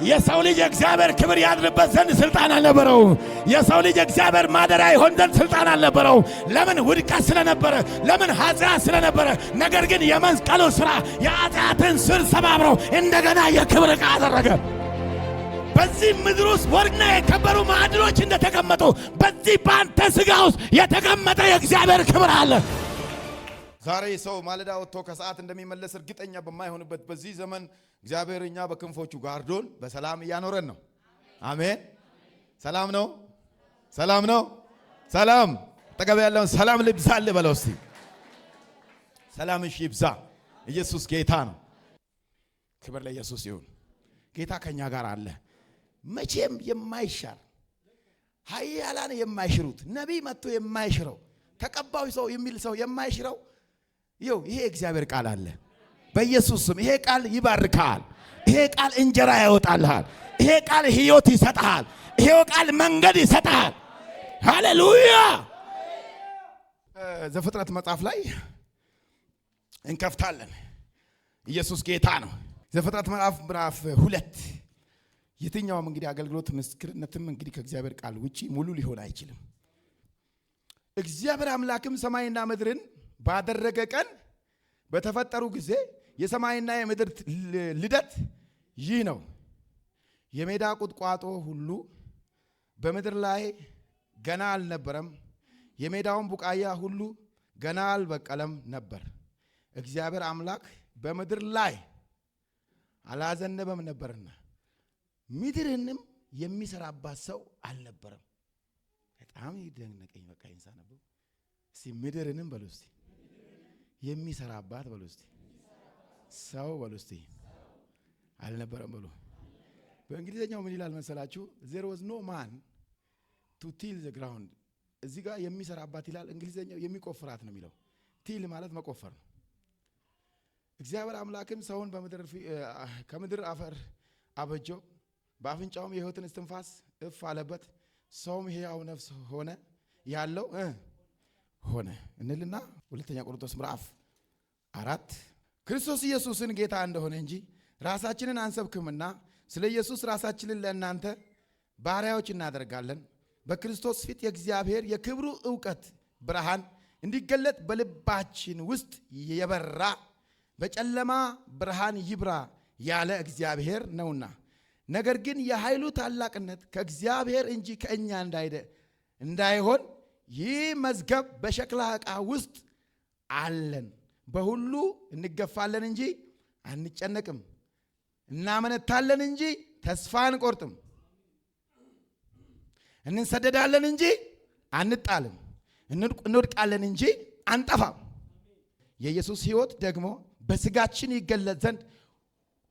የሰው ልጅ እግዚአብሔር ክብር ያድርበት ዘንድ ስልጣን አልነበረው። የሰው ልጅ እግዚአብሔር ማደሪያ ይሆን ዘንድ ስልጣን አልነበረው። ለምን? ውድቀት ስለነበረ፣ ለምን? ኃጢአት ስለነበረ። ነገር ግን የመስቀሉ ሥራ የኃጢአትን ስር ሰባብረው እንደገና የክብር ዕቃ አደረገ። በዚህ ምድር ውስጥ ወርቅና የከበሩ ማዕድኖች እንደተቀመጡ በዚህ ባንተ ሥጋ ውስጥ የተቀመጠ የእግዚአብሔር ክብር አለ። ዛሬ ሰው ማለዳ ወጥቶ ከሰዓት እንደሚመለስ እርግጠኛ በማይሆንበት በዚህ ዘመን እግዚአብሔር እኛ በክንፎቹ ጋርዶን በሰላም እያኖረን ነው። አሜን። ሰላም ነው። ሰላም ነው። ሰላም ተቀበል ያለውን ሰላም ልብዛል በለው እስቲ። ሰላም እሺ ይብዛ። ኢየሱስ ጌታ ነው። ክብር ለኢየሱስ ይሁን። ጌታ ከኛ ጋር አለ። መቼም የማይሻር ኃያላን የማይሽሩት ነቢይ መጥቶ የማይሽረው ተቀባዩ ሰው የሚል ሰው የማይሽረው ይሄ እግዚአብሔር ቃል አለ። በኢየሱስ ስም ይሄ ቃል ይባርካል። ይሄ ቃል እንጀራ ያወጣልሃል። ይሄ ቃል ሕይወት ይሰጣል። ይሄ ቃል መንገድ ይሰጣል። ሃሌሉያ። ዘፍጥረት መጽሐፍ ላይ እንከፍታለን። ኢየሱስ ጌታ ነው። ዘፍጥረት ምዕራፍ 2 የትኛውም እንግዲህ አገልግሎት ምስክርነትም እንግዲህ ከእግዚአብሔር ቃል ውጪ ሙሉ ሊሆን አይችልም። እግዚአብሔር አምላክም ሰማይና ምድርን ባደረገ ቀን በተፈጠሩ ጊዜ የሰማይና የምድር ልደት ይህ ነው። የሜዳ ቁጥቋጦ ሁሉ በምድር ላይ ገና አልነበረም፣ የሜዳውን ቡቃያ ሁሉ ገና አልበቀለም ነበር። እግዚአብሔር አምላክ በምድር ላይ አላዘነበም ነበርና ምድርንም የሚሰራባት ሰው አልነበረም። በጣም ይደነቀኝ። በቃ ይንሳነበው እስቲ ምድርንም በሉ እስቲ የሚሰራባት በሉ እስቲ ሰው በሉ እስቲ አልነበረም በሉ። በእንግሊዘኛው ምን ይላል መሰላችሁ? there was no man to till the ground። እዚህ ጋር የሚሰራባት ይላል። እንግሊዘኛው የሚቆፍራት ነው የሚለው። ቲል ማለት መቆፈር ነው። እግዚአብሔር አምላክም ሰውን ከምድር አፈር አበጀው፣ በአፍንጫውም የሕይወትን እስትንፋስ እፍ አለበት፣ ሰውም ሕያው ነፍስ ሆነ ያለው ሆነ እንልና ሁለተኛ ቆሮንቶስ ምዕራፍ 4 ክርስቶስ ኢየሱስን ጌታ እንደሆነ እንጂ ራሳችንን አንሰብክምና ስለ ኢየሱስ ራሳችንን ለእናንተ ባሪያዎች እናደርጋለን። በክርስቶስ ፊት የእግዚአብሔር የክብሩ ዕውቀት ብርሃን እንዲገለጥ በልባችን ውስጥ የበራ በጨለማ ብርሃን ይብራ ያለ እግዚአብሔር ነውና። ነገር ግን የኃይሉ ታላቅነት ከእግዚአብሔር እንጂ ከእኛ እንዳይሆን ይህ መዝገብ በሸክላ ዕቃ ውስጥ አለን። በሁሉ እንገፋለን እንጂ አንጨነቅም፣ እናመነታለን እንጂ ተስፋ አንቆርጥም፣ እንሰደዳለን እንጂ አንጣልም፣ እንወድቃለን እንጂ አንጠፋም። የኢየሱስ ሕይወት ደግሞ በስጋችን ይገለጥ ዘንድ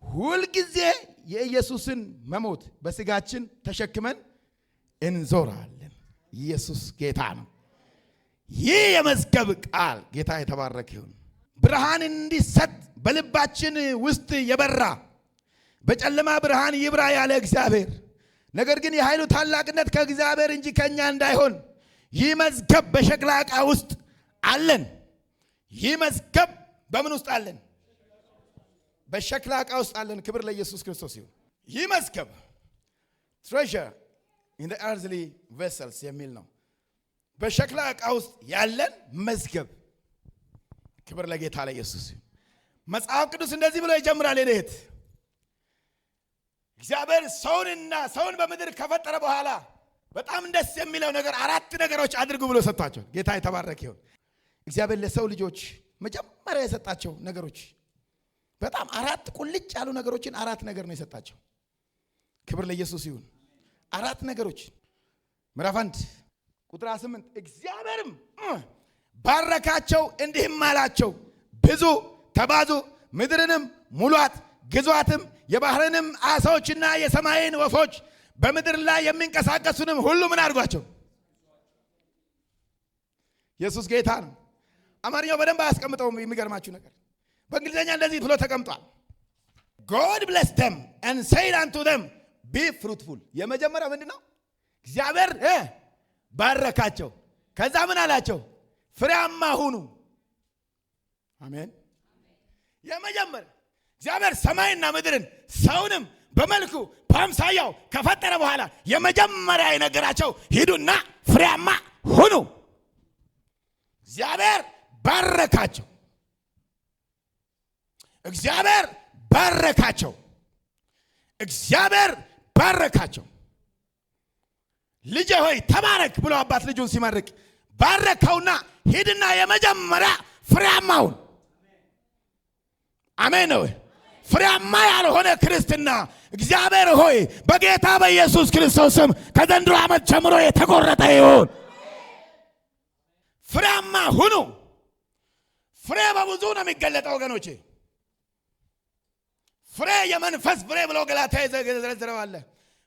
ሁልጊዜ የኢየሱስን መሞት በስጋችን ተሸክመን እንዞራለን። ኢየሱስ ጌታ ነው። ይህ የመዝገብ ቃል ጌታ የተባረከ ይሁን። ብርሃን እንዲሰጥ በልባችን ውስጥ የበራ በጨለማ ብርሃን ይብራ ያለ እግዚአብሔር፣ ነገር ግን የኃይሉ ታላቅነት ከእግዚአብሔር እንጂ ከእኛ እንዳይሆን ይህ መዝገብ በሸክላ ዕቃ ውስጥ አለን። ይህ መዝገብ በምን ውስጥ አለን? በሸክላ ዕቃ ውስጥ አለን። ክብር ለኢየሱስ ክርስቶስ ይሁን። ይህ መዝገብ treasure in the earthly vessels የሚል ነው። በሸክላ ዕቃ ውስጥ ያለን መዝገብ። ክብር ለጌታ ለኢየሱስ ይሁን። መጽሐፍ ቅዱስ እንደዚህ ብሎ ይጀምራል። እህት እግዚአብሔር ሰውን በምድር ከፈጠረ በኋላ በጣም ደስ የሚለው ነገር 4 ነገሮች አድርጉ ብሎ ሰጥቷቸው። ጌታ የተባረከ ይሁን። እግዚአብሔር ለሰው ልጆች መጀመሪያ የሰጣቸው ነገሮች በጣም 4 ቁልጭ ያሉ ነገሮችን 4 ነገር ነው የሰጣቸው። ክብር ለኢየሱስ ይሁን። 4 ነገሮች ምዕራፍ 1 ቁጥር 8 እግዚአብሔርም ባረካቸው እንዲህም አላቸው፣ ብዙ ተባዙ፣ ምድርንም ሙሏት፣ ግዟትም፣ የባህርንም ዓሣዎችና የሰማይን ወፎች በምድር ላይ የሚንቀሳቀሱንም ሁሉ ምን አድርጓቸው። ኢየሱስ ጌታ ነው። አማርኛው በደንብ አያስቀምጠውም። የሚገርማችሁ ነገር በእንግሊዝኛ እንደዚህ ብሎ ተቀምጧል። God blessed them and said unto them be fruitful። የመጀመሪያው ምንድነው? እግዚአብሔር ባረካቸው። ከዛ ምን አላቸው? ፍሬያማ ሁኑ። አሜን። የመጀመሪያ እግዚአብሔር ሰማይና ምድርን ሰውንም በመልኩ በአምሳያው ከፈጠረ በኋላ የመጀመሪያ የነገራቸው ሂዱና ፍሬያማ ሁኑ። እግዚአብሔር ባረካቸው። እግዚአብሔር ባረካቸው። እግዚአብሔር ባረካቸው። ልጄ ሆይ ተባረክ ብሎ አባት ልጁን ሲመርቅ ባረከውና ሂድና የመጀመሪያ ፍሬያማውን። አሜን ነው። ፍሬያማ ያልሆነ ክርስትና እግዚአብሔር ሆይ በጌታ በኢየሱስ ክርስቶስ ስም ከዘንድሮ ዓመት ጀምሮ የተቆረጠ ይሁን። ፍሬያማ ሁኑ። ፍሬ በብዙ ነው የሚገለጠው ወገኖቼ። ፍሬ የመንፈስ ፍሬ ብሎ ገላትያ ይዘረዝረዋል።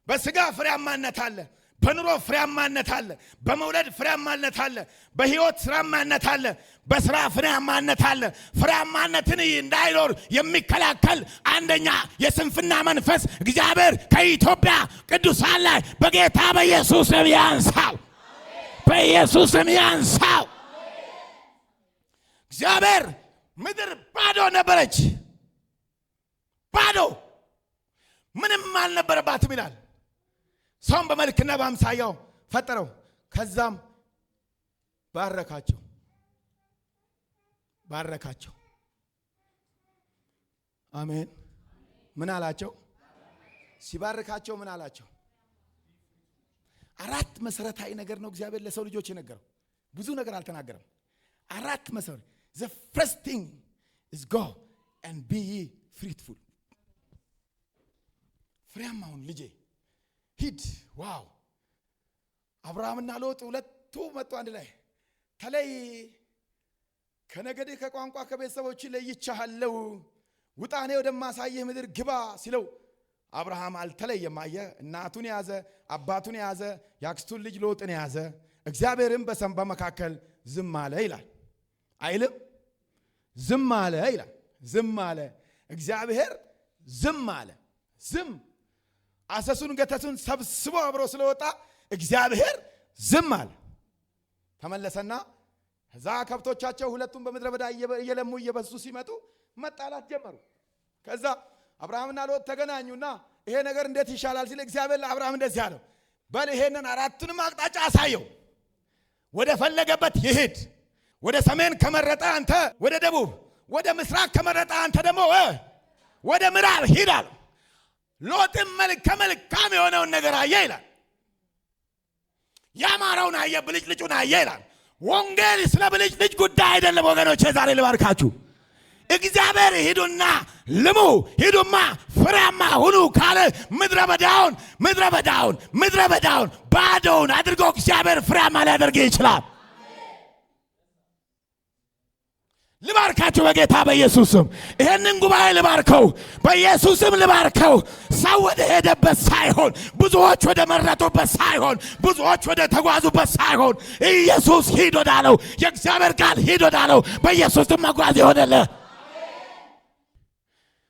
በስጋ ፍሬያማነት አለ፣ በኑሮ ፍሬያማነት አለ፣ በመውለድ ፍሬያማነት አለ፣ በህይወት ፍሬያማነት አለ፣ በስራ ፍሬያማነት አለ። ፍሬያማነትን እንዳይኖር የሚከላከል አንደኛ የስንፍና መንፈስ እግዚአብሔር ከኢትዮጵያ ቅዱሳን ላይ በጌታ በኢየሱስ ስም ያንሳው። በኢየሱስ ስም ያንሳው። እግዚአብሔር ምድር ባዶ ነበረች፣ ባዶ ምንም አልነበረባትም ይላል። ሰውን በመልክና በአምሳያው ፈጠረው፣ ከዛም ባረካቸው። ባረካቸው። አሜን። ምን አላቸው? ሲባርካቸው ምን አላቸው? አራት መሰረታዊ ነገር ነው እግዚአብሔር ለሰው ልጆች የነገረው። ብዙ ነገር አልተናገረም። አራት መሰረት the first thing is go and be fruitful። ፍሬያማውን ልጄ ሂድ። ዋው! አብርሃምና ሎጥ ሁለቱ መጡ አንድ ላይ። ተለይ፣ ከነገድህ ከቋንቋ ከቤተሰቦች ለይቻለሁ፣ ውጣ እኔ ወደማሳየህ ምድር ግባ ሲለው አብርሃም አልተለየም። አየ፣ እናቱን ያዘ፣ አባቱን ያዘ፣ ያክስቱን ልጅ ሎጥን ያዘ። እግዚአብሔርም በመካከል ዝም አለ ይላል አይልም? ዝም አለ ይላል። ዝም አለ። እግዚአብሔር ዝም አለ። ዝም አሰሱን ገተቱን ሰብስቦ አብሮ ስለወጣ እግዚአብሔር ዝም አለ። ተመለሰና ከዛ ከብቶቻቸው ሁለቱም በምድረ በዳ እየለሙ እየበሱ ሲመጡ መጣላት ጀመሩ። ከዛ አብርሃምና ሎጥ ተገናኙና ይሄ ነገር እንዴት ይሻላል ሲል እግዚአብሔር ለአብርሃም እንደዚህ አለው፣ በል ይሄንን አራቱንም አቅጣጫ አሳየው፣ ወደ ፈለገበት ይሄድ። ወደ ሰሜን ከመረጠ አንተ ወደ ደቡብ፣ ወደ ምስራቅ ከመረጠ አንተ ደግሞ ወደ ምዕራብ ሂድ አለው። ሎጥም መልካም የሆነውን ነገር አየ ይላል። ያማረውን አየ፣ ብልጭልጩን አየ ይላል። ወንጌል ስለ ብልጭልጭ ጉዳይ አይደለም ወገኖቼ። ዛሬ ልባርካችሁ። እግዚአብሔር ሂዱና ልሙ፣ ሂዱማ ፍሬያማ ሁኑ ካለ ምድረ በዳውን ባዶውን አድርጎ እግዚአብሔር ፍሬያማ ሊያደርግ ይችላል። ልባርካችሁ በጌታ በኢየሱስም። ይሄንን ጉባኤ ልባርከው፣ በኢየሱስም ልባርከው። ሰው ወደ ሄደበት ሳይሆን፣ ብዙዎች ወደ መረጡበት ሳይሆን፣ ብዙዎች ወደ ተጓዙበት ሳይሆን፣ ኢየሱስ ሂድ ወዳለው፣ የእግዚአብሔር ቃል ሂድ ወዳለው በኢየሱስም መጓዝ ይሆንልህ።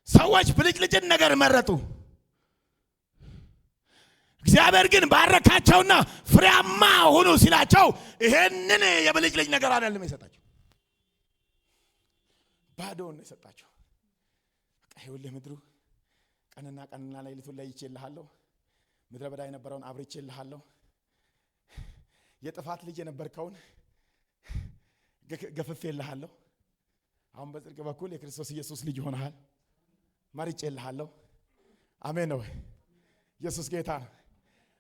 ሰዎች ብልጭልጭን ነገር መረጡ። እግዚአብሔር ግን ባረካቸውና ፍሬያማ ሁኑ ሲላቸው ይሄንን የብልጭልጭ ነገር አይደለም የሰጣቸው፣ ባዶውን ነው የሰጣቸው። በቃ ይኸውልህ ምድሩ ቀንና ሌሊቱን ለይቼልሃለሁ፣ ምድረ በዳ የነበረውን አብርቼልሃለሁ፣ የጥፋት ልጅ የነበርከውን ገፍፌልሃለሁ፣ አሁን በጽድቅ በኩል የክርስቶስ ኢየሱስ ልጅ ሆነሃል፣ መርጬልሃለሁ። አሜን ነው። ኢየሱስ ጌታ ነው።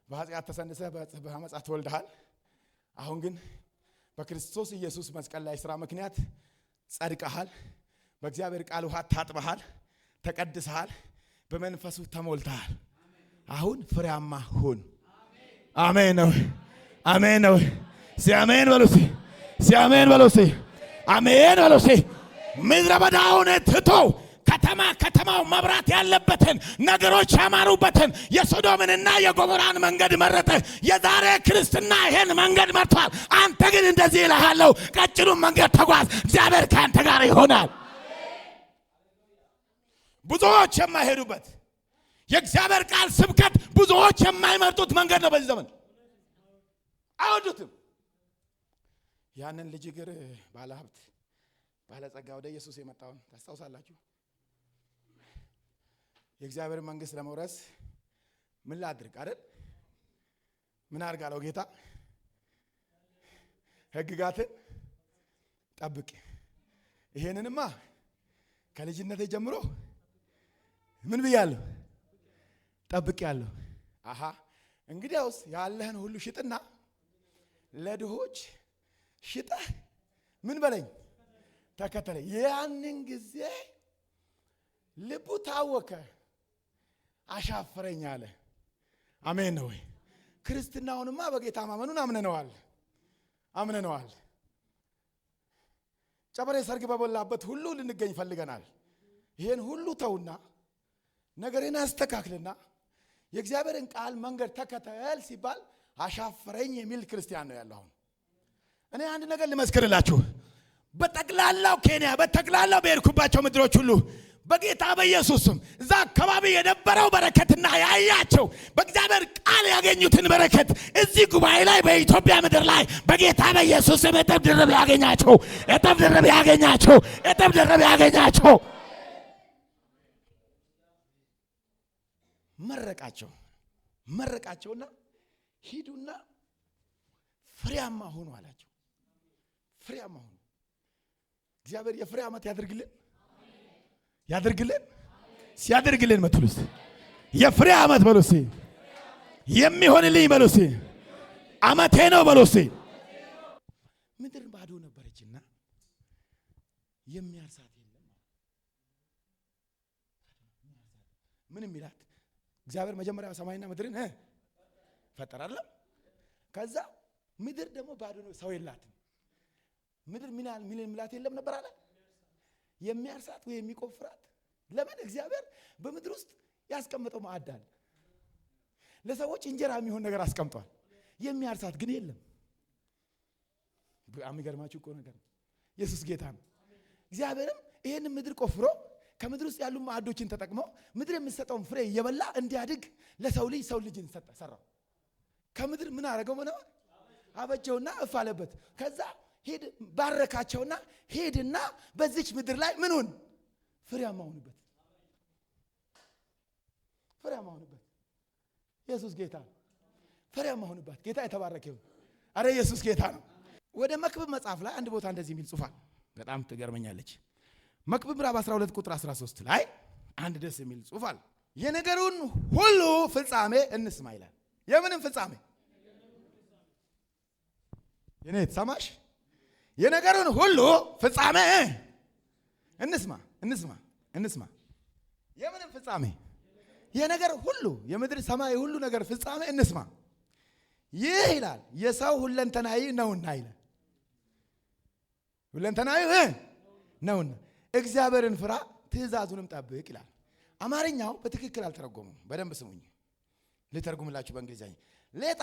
በኃጢአት ተሰንሰህ በአመፃ ተወልደሃል። አሁን ግን በክርስቶስ ኢየሱስ መስቀል ላይ ስራ ምክንያት ጸድቀሃል። በእግዚአብሔር ቃል ውሃ ታጥበሃል፣ ተቀድሰሃል፣ በመንፈሱ ተሞልተሃል። አሁን ፍሬያማ ሁን። አሜን ነው። አሜን ነው። ሲአሜን በሉሲ፣ ሲአሜን በሉሲ፣ አሜን በሉሲ። ምድረ በዳውን ትቶ ከተማው መብራት ያለበትን ነገሮች ያማሩበትን የሶዶምንና የጎሞራን መንገድ መረጠ። የዛሬ ክርስትና ይሄን መንገድ መርቷል። አንተ ግን እንደዚህ ይልሃለሁ፣ ቀጭኑን መንገድ ተጓዝ፣ እግዚአብሔር ከአንተ ጋር ይሆናል። ብዙዎች የማይሄዱበት የእግዚአብሔር ቃል ስብከት ብዙዎች የማይመርጡት መንገድ ነው። በዚህ ዘመን አይወዱትም። ያንን ልጅ እግር ባለሀብት ባለጸጋ ወደ ኢየሱስ የመጣውን ታስታውሳላችሁ? የእግዚአብሔር መንግስት ለመውረስ ምን ላድርግ አይደል? ምን አድርጋለሁ ጌታ? ሕግጋትን ጠብቅ። ይሄንንማ ከልጅነቴ ጀምሮ ምን ብያለሁ? ጠብቄያለሁ። አሃ እንግዲያውስ ያለህን ሁሉ ሽጥና ለድሆች ሽጠህ ምን በለኝ ተከተለኝ። ያንን ጊዜ ልቡ ታወከ፣ አሻፈረኝ አለ። አሜን ነው ወይ? ክርስትናውንማ በጌታ ማመኑን አምነነዋል። ጨበሬ ሰርግ በበላበት ሁሉ ልንገኝ ፈልገናል። ይሄን ሁሉ ተውና ነገሬን አስተካክልና የእግዚአብሔርን ቃል መንገድ ተከተል ሲባል አሻፈረኝ የሚል ክርስቲያን ነው ያለው። አሁን እኔ አንድ ነገር ልመስክርላችሁ። በጠቅላላው ኬንያ፣ በጠቅላላው በሄድኩባቸው ምድሮች ሁሉ በጌታ በኢየሱስ ስም እዛ አካባቢ የነበረው በረከትና ያያቸው በእግዚአብሔር ቃል ያገኙትን በረከት እዚህ ጉባኤ ላይ በኢትዮጵያ ምድር ላይ በጌታ በኢየሱስ ስም እጥፍ ድርብ ያገኛቸው። መረቃቸውና ሂዱና ፍሬያማ ሆኑ አላቸው። ፍሬያማ ሆኑ። እግዚአብሔር የፍሬ ዓመት ያድርግልን መትሉስ የፍሬ ዓመት በሉሲ የሚሆንልኝ በሉሲ ዓመቴ ነው በሉሲ። ምድር ባዶ ነበረችና የሚያርሳት የለም። ምን የሚላት እግዚአብሔር መጀመሪያ ሰማይና ምድርን ፈጠራለ። ከዛ ምድር ደግሞ ባዶ ነው፣ ሰው የላትም። ምድር ምን ሚላት የለም ነበር አለ። የሚያርሳት ወይ የሚቆፍራት ለምን? እግዚአብሔር በምድር ውስጥ ያስቀመጠው ማዕድ አለ። ለሰዎች እንጀራ የሚሆን ነገር አስቀምጧል። የሚያርሳት ግን የለም። የሚገርማችሁ እኮ ነገር ኢየሱስ ጌታ ነው። እግዚአብሔርም ይሄን ምድር ቆፍሮ ከምድር ውስጥ ያሉ ማዕዶችን ተጠቅሞ ምድር የምትሰጠውን ፍሬ እየበላ እንዲያድግ ለሰው ልጅን ሰራው። ከምድር ምን አደረገው? ምን አበጀውና እፍ አለበት። ከዛ ሄድ ባረካቸውና ሄድና በዚች ምድር ላይ ምንሁን ፍሬያማ ሆኑበት። ኢየሱስ ጌታ ነው። ፍሬያማ ሆኑበት። ጌታ የተባረከ ይሁን። አረ ኢየሱስ ጌታ ነው። ወደ መክብብ መጽሐፍ ላይ አንድ ቦታ እንደዚህ የሚል ጽሑፍ በጣም ትገርመኛለች። መክብብ ምዕራፍ 12 ቁጥር 13 ላይ አንድ ደስ የሚል ጽሑፍ አለ። የነገሩን ሁሉ ፍጻሜ እንስማ ይላል። የምንም ፍጻሜ የኔ ተሰማሽ? የነገሩን ሁሉ ፍጻሜ እንስማ። የምንም ፍጻሜ የነገር ሁሉ የምድር ሰማይ ሁሉ ነገር ፍጻሜ እንስማ። ይህ ይላል የሰው ሁለንተናዊ ነውና ይላል። ሁለንተናዊ ነውና እግዚአብሔርን ፍራ ትእዛዙንም ጠብቅ ይላል። አማርኛው በትክክል አልተረጎመም። በደንብ ስሙኝ፣ ልተርጉምላችሁ በእንግሊዝኛ። let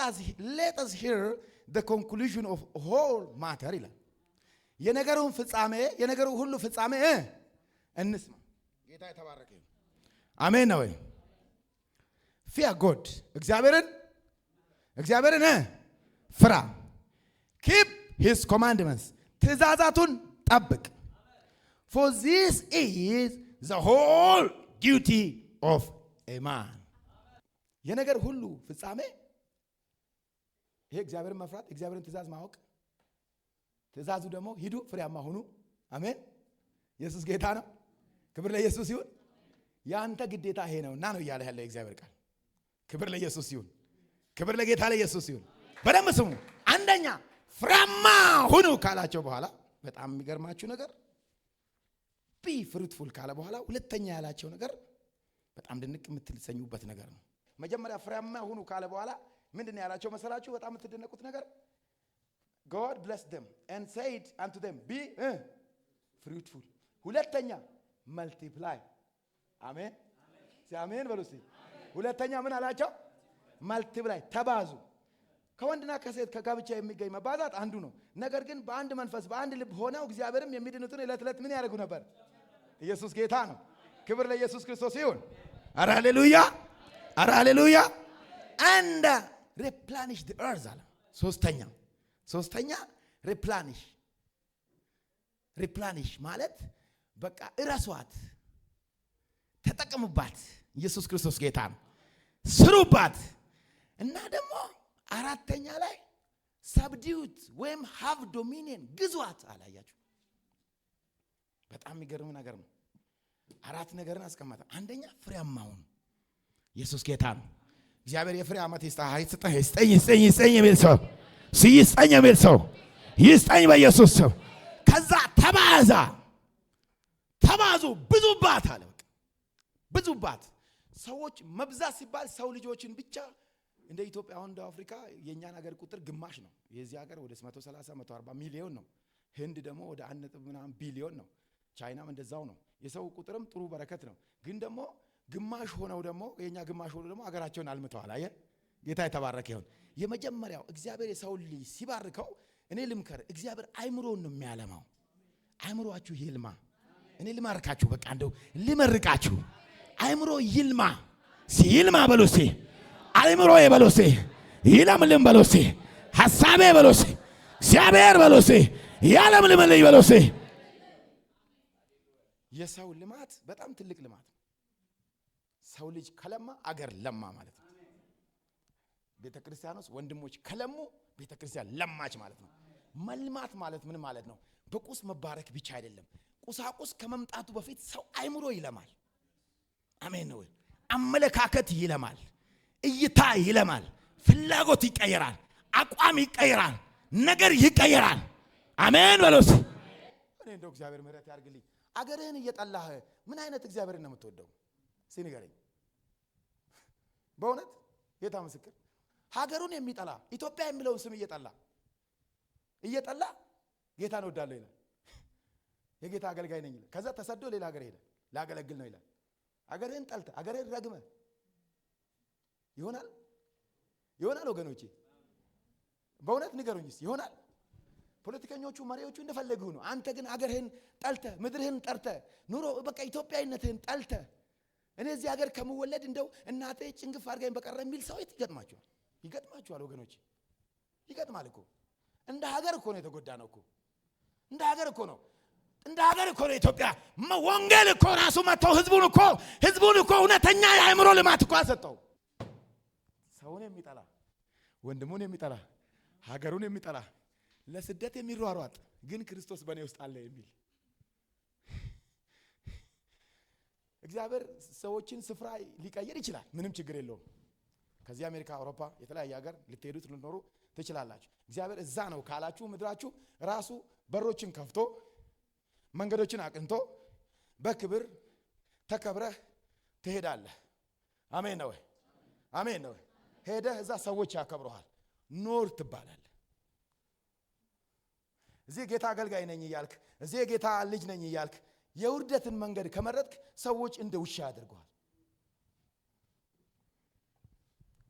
us hear the conclusion of whole matter ይላል። የነገሩን ፍጻሜ የነገሩ ሁሉ ፍጻሜ እንስማ። ጌታ የተባረከ ይሁን። አሜን ነው ወይ? fear God እግዚአብሔርን ፍራ። keep his commandments ትእዛዛቱን ጠብቅ። for this is the whole duty of a man። የነገር ሁሉ ፍጻሜ ይሄ እግዚአብሔርን መፍራት፣ እግዚአብሔርን ትእዛዝ ማወቅ። ትእዛዙ ደግሞ ሂዱ ፍሬያማ ሁኑ። አሜን። ኢየሱስ ጌታ ነው። ክብር ለኢየሱስ ይሁን። ያንተ ግዴታ ይሄ ነውና ነው እያለ ያለ እግዚአብሔር ቃል። ክብር ለኢየሱስ ይሁን። ክብር ለጌታ ለኢየሱስ ይሁን። በደንብ ስሙ። አንደኛ ፍሬያማ ሁኑ ካላቸው በኋላ በጣም የሚገርማችሁ ነገር ቢ ፍሩትፉል ካለ በኋላ ሁለተኛ ያላቸው ነገር በጣም ድንቅ የምትሰኙበት ነገር ነው። መጀመሪያ ፍሬያማ ሁኑ ካለ በኋላ ምንድን ነው ያላቸው መሰላችሁ? በጣም የምትደነቁት ነገር God blessed them and said unto them be fruitful። ሁለተኛ multiply። አሜን አሜን በሉ እስቲ። ሁለተኛ ምን አላቸው? multiply ተባዙ። ከወንድና ከሴት ከጋብቻ የሚገኝ መባዛት አንዱ ነው። ነገር ግን በአንድ መንፈስ በአንድ ልብ ሆነው እግዚአብሔርም የሚድኑትን ዕለት ዕለት ምን ያደርጉ ነበር? ኢየሱስ ጌታ ነው። ክብር ለኢየሱስ ክርስቶስ ይሁን። አረ ሃሌሉያ፣ አረ ሃሌሉያ። and replenish the earth አለ። ሶስተኛ replenish ማለት በቃ እረሷት፣ ተጠቀሙባት ኢየሱስ ክርስቶስ ጌታ ነው። ስሩባት እና ደግሞ አራተኛ ላይ ሰብዲዩት ወይም ሃቭ ዶሚኒየን ግዟት አላያችሁ? በጣም የሚገርም ነገር ነው። አራት ነገርን አስቀመጠ። አንደኛ ፍሬያማውን ኢየሱስ ጌታ ነው። እግዚአብሔር የፍሬ ዓመት ይስጠኝ የሚል ሰው ይስጠኝ የሚል ሰው ይስጠኝ በኢየሱስ ሰው። ከዛ ተባዙ ብዙባት አለ። በቃ ብዙባት። ሰዎች መብዛት ሲባል ሰው ልጆችን ብቻ እንደ ኢትዮጵያ አሁን እንደ አፍሪካ የኛን ሀገር ቁጥር ግማሽ ነው። የዚህ ሀገር ወደ 130 140 ሚሊዮን ነው። ህንድ ደግሞ ወደ 1 ቢሊዮን ነው። ቻይናም እንደዛው ነው። የሰው ቁጥርም ጥሩ በረከት ነው። ግን ደግሞ ግማሽ ሆነው ደግሞ የኛ ግማሽ ሆነው ደግሞ ሀገራቸውን አልምተዋል። አየ ጌታ የተባረከ ይሁን። የመጀመሪያው እግዚአብሔር የሰው ልጅ ሲባርከው እኔ ልምከር፣ እግዚአብሔር አይምሮን ነው የሚያለማው። አይምሮአችሁ ይልማ። እኔ ልማርካችሁ፣ በቃ እንደው ልመርቃችሁ። አይምሮ ይልማ። ሲልማ በሉሲ አይምሮ የበሉሲ ይለምልም በሉሲ ሐሳቤ በሉሲ እግዚአብሔር በሉሲ ያለምልምልኝ በሉሲ። የሰው ልማት በጣም ትልቅ ልማት። ሰው ልጅ ከለማ አገር ለማ ማለት ነው። ቤተክርስቲያኖስ ወንድሞች ከለሙ ቤተክርስቲያን ለማች ማለት ነው። መልማት ማለት ምን ማለት ነው? በቁስ መባረክ ብቻ አይደለም። ቁሳቁስ ከመምጣቱ በፊት ሰው አይምሮ ይለማል። አሜን ነው። አመለካከት ይለማል፣ እይታ ይለማል፣ ፍላጎት ይቀየራል፣ አቋም ይቀየራል፣ ነገር ይቀየራል። አሜን በሉስ። እኔ እንደው እግዚአብሔር ምሕረት ያርግልኝ። አገርህን እየጠላህ ምን አይነት እግዚአብሔርን ነው የምትወደው? ሲንገረኝ በእውነት ጌታ ምስክር። ሀገሩን የሚጠላ ኢትዮጵያ የሚለውን ስም እየጠላ ጌታን እወዳለሁ ይላል። የጌታ አገልጋይ ነኝ ይላል። ከዛ ተሰዶ ሌላ ሀገር ሄደ ላገለግል ነው ይላል። አገርህን ጠልተ አገርህን ረግመ ይሆናል ወገኖቼ? በእውነት ንገሩኝ ይሆናል? ፖለቲከኞቹ መሪዎቹ እንደፈለጉ ነው። አንተ ግን አገርህን ጠልተ ምድርህን ጠርተ ኑሮ በቃ ኢትዮጵያዊነትህን ጠልተ እኔ እዚህ ሀገር ከምወለድ እንደው እናቴ ጭንግፍ አድርጋኝ በቀረ የሚል ሰው ይገጥማችኋል ወገኖቼ። ይገጥማል እኮ። እንደ ሀገር እኮ ነው የተጎዳ ነው እኮ። እንደ ሀገር እኮ ነው ኢትዮጵያ። ወንጌል እኮ ራሱ መጥተው ህዝቡን እኮ እውነተኛ የአእምሮ ልማት እኮ አሰጠው። ሰውን የሚጠላ ወንድሙን የሚጠላ ሀገሩን የሚጠላ ለስደት የሚሯሯጥ ግን ክርስቶስ በእኔ ውስጥ አለ የሚል እግዚአብሔር ሰዎችን ስፍራ ሊቀይር ይችላል። ምንም ችግር የለውም። ከዚህ አሜሪካ፣ አውሮፓ የተለያየ ሀገር ልትሄዱት ልትኖሩ ትችላላችሁ። እግዚአብሔር እዛ ነው ካላችሁ ምድራችሁ ራሱ በሮችን ከፍቶ መንገዶችን አቅንቶ በክብር ተከብረህ ትሄዳለህ። አሜን ነው። አሜን ነው። ሄደህ እዛ ሰዎች ያከብሩሃል። ኖር ትባላለህ። እዚህ ጌታ አገልጋይ ነኝ እያልክ እዚህ ጌታ ልጅ ነኝ እያልክ የውርደትን መንገድ ከመረጥክ ሰዎች እንደ ውሻ ያደርጉሃል።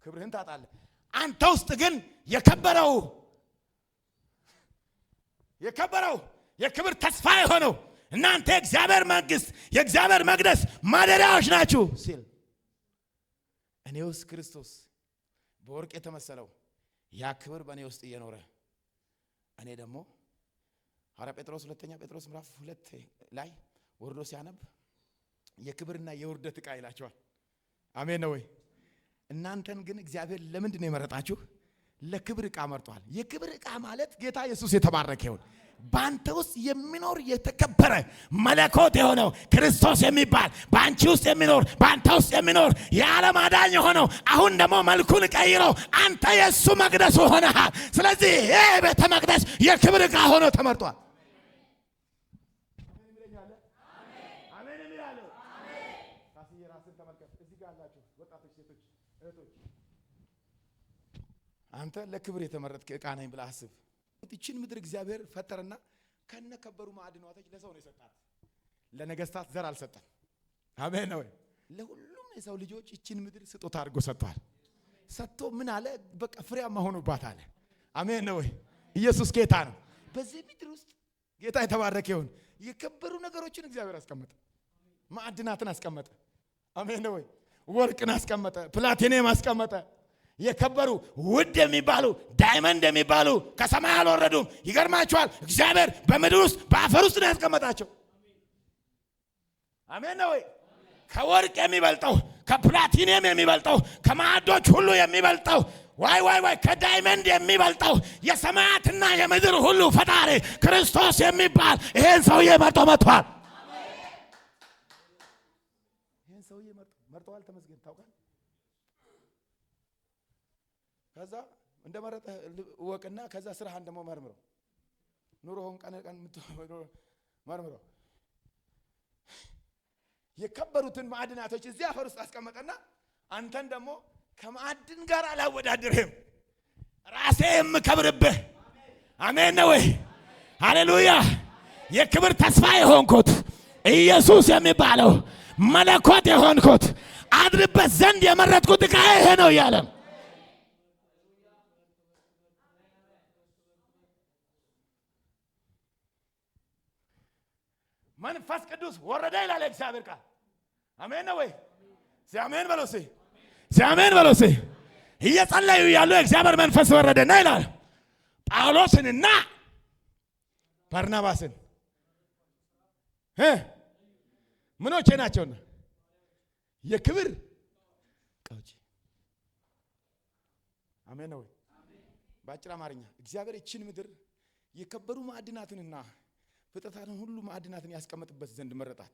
ክብርህን ታጣለህ። አንተ ውስጥ ግን የከበረው የክብር ተስፋ የሆነው እናንተ የእግዚአብሔር መንግስት የእግዚአብሔር መቅደስ ማደሪያዎች ናችሁ ሲል እኔ ውስጥ ክርስቶስ በወርቅ የተመሰለው ያ ክብር በእኔ ውስጥ እየኖረ እኔ ደግሞ ሐዋርያ ጴጥሮስ ሁለተኛ ጴጥሮስ ምዕራፍ 2 ላይ ወርዶ ሲያነብ የክብርና የውርደት ዕቃ ይላቸዋል። አሜን ነው ወይ? እናንተን ግን እግዚአብሔር ለምንድን ነው የመረጣችሁ? ለክብር ዕቃ መርጧል። የክብር ዕቃ ማለት ጌታ ኢየሱስ የተባረከ ይሁን። ባንተ ውስጥ የሚኖር የተከበረ መለኮት የሆነው ክርስቶስ የሚባል ባንቺ ውስጥ የሚኖር ባንተ ውስጥ የሚኖር የዓለም አዳኝ የሆነው አሁን ደግሞ መልኩን ቀይሮ አንተ የሱ መቅደስ ሆነሃል። ስለዚህ ይሄ ቤተ መቅደስ የክብር ዕቃ ሆኖ ተመርጧል። አንተ ለክብር የተመረጥክ ዕቃ ነኝ ብለህ አስብ። እቺን ምድር እግዚአብሔር ፈጠረና ከነከበሩ ማዕድናቶች ለሰው ነው የሰጣት። ለነገስታት ዘር አልሰጠም። አሜን ነው። ለሁሉም የሰው ልጆች እቺን ምድር ስጦታ አድርጎ ሰጥቷል። ሰጥቶ ምን አለ? በቃ ፍሬያማ ሆኑባት አለ። አሜን ነው። ኢየሱስ ጌታ ነው። በዚህ ምድር ውስጥ ጌታ የተባረከ ይሁን። የከበሩ ነገሮችን እግዚአብሔር አስቀመጠ። ማዕድናትን አስቀመጠ። አሜን ነው። ወርቅን አስቀመጠ። ፕላቲኒየም አስቀመጠ። የከበሩ ውድ የሚባሉ ዳይመንድ የሚባሉ ከሰማይ አልወረዱም። ይገርማቸዋል። እግዚአብሔር በምድር ውስጥ በአፈር ውስጥ ነው ያስቀመጣቸው። አሜን ነው። ከወርቅ የሚበልጠው ከፕላቲኒየም የሚበልጠው ከማዕዶች ሁሉ የሚበልጠው ዋይ ከዳይመንድ የሚበልጠው የሰማያትና የምድር ሁሉ ፈጣሪ ክርስቶስ የሚባል ይሄን ሰውዬ መርጦ መጥቷል። ይሄን ሰውዬ መርጠዋል። ተመስገን ታውቃለህ። ከዛ እንደመረጠ ወቅና ከዛ ስራህን ደግሞ መርምረው፣ ኑሮህን ቀን መርምረው። የከበሩትን ማዕድናቶች እዚህ አፈር ውስጥ አስቀመጠና አንተን ደግሞ ከማዕድን ጋር አላወዳድርህም፣ ራሴ የምከብርብህ። አሜን ነው ወይ? ሃሌሉያ። የክብር ተስፋ የሆንኩት ኢየሱስ የሚባለው መለኮት የሆንኩት አድርበት ዘንድ የመረጥኩት ዕቃ ይሄ ነው እያለ መንፈስ ቅዱስ ወረደ ይላል እግዚአብሔር ቃል። አሜን ነው ወይ? ሲአሜን በሎሴ ሲአሜን በሎሴ። እየጸለዩ ያሉ እግዚአብሔር መንፈስ ወረደና ይላል ጳውሎስንና ባርናባስን ምኖቼ ናቸውና የክብር ዕቃዎች። አሜን ነው ወይ? በአጭር አማርኛ እግዚአብሔር ይህችን ምድር የከበሩ ማዕድናትንና ፍጥረታትን ሁሉ ማዕድናትን ያስቀመጥበት ዘንድ መረጣት።